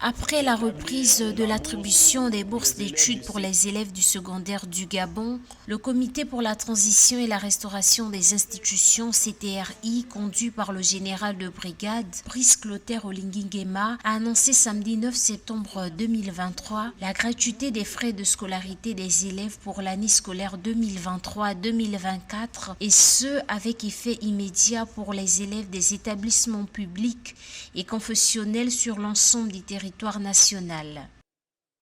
Après la reprise de l'attribution des bourses d'études pour les élèves du secondaire du Gabon, le Comité pour la transition et la restauration des institutions CTRI, conduit par le général de brigade Brice Clotaire Olingi Nguema, a annoncé samedi 9 septembre 2023 la gratuité des frais de scolarité des élèves pour l'année scolaire 2023-2024 et ce avec effet immédiat pour les élèves des établissements publics et confessionnels sur l'ensemble du territoire national.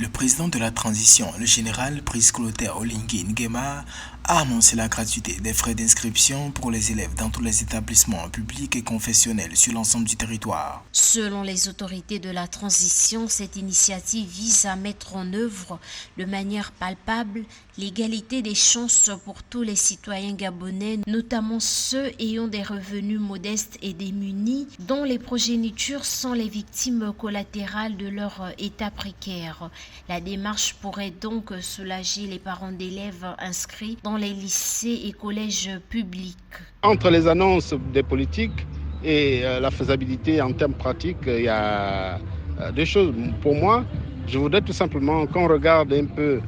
Le président de la transition, le général Brice Clotaire Olingi Nguema, a annoncé la gratuité des frais d'inscription pour les élèves dans tous les établissements publics et confessionnels sur l'ensemble du territoire. Selon les autorités de la transition, cette initiative vise à mettre en œuvre de manière palpable l'égalité des chances pour tous les citoyens gabonais, notamment ceux ayant des revenus modestes et démunis, dont les progénitures sont les victimes collatérales de leur état précaire. La démarche pourrait donc soulager les parents d'élèves inscrits dans les lycées et collèges publics. Entre les annonces des politiques et la faisabilité en termes pratiques, il y a deux choses. Pour moi, je voudrais tout simplement qu'on regarde un peu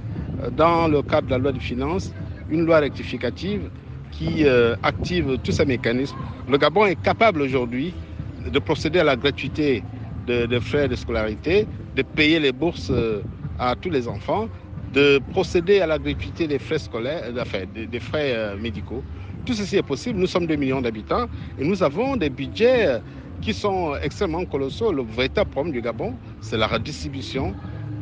dans le cadre de la loi de finances, une loi rectificative qui active tous ces mécanismes. Le Gabon est capable aujourd'hui de procéder à la gratuité de frais de scolarité, de payer les bourses à tous les enfants, de procéder à la gratuité des frais scolaires, des frais médicaux. Tout ceci est possible. Nous sommes 2 millions d'habitants et nous avons des budgets qui sont extrêmement colossaux. Le véritable problème du Gabon, c'est la redistribution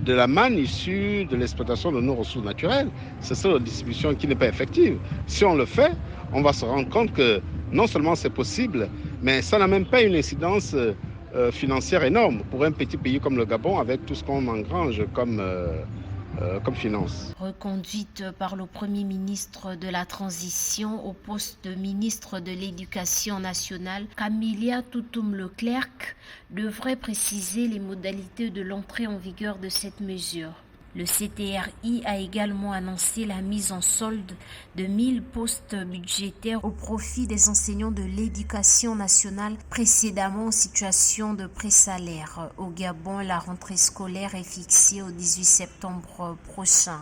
de la manne issue de l'exploitation de nos ressources naturelles. C'est ça la distribution qui n'est pas effective. Si on le fait, on va se rendre compte que non seulement c'est possible, mais ça n'a même pas une incidence financière énorme pour un petit pays comme le Gabon avec tout ce qu'on engrange comme finance. Reconduite par le Premier ministre de la Transition au poste de ministre de l'Éducation nationale, Camilla Toutoum-Leclerc devrait préciser les modalités de l'entrée en vigueur de cette mesure. Le CTRI a également annoncé la mise en solde de 1000 postes budgétaires au profit des enseignants de l'éducation nationale précédemment en situation de présalaire. Au Gabon, la rentrée scolaire est fixée au 18 septembre prochain.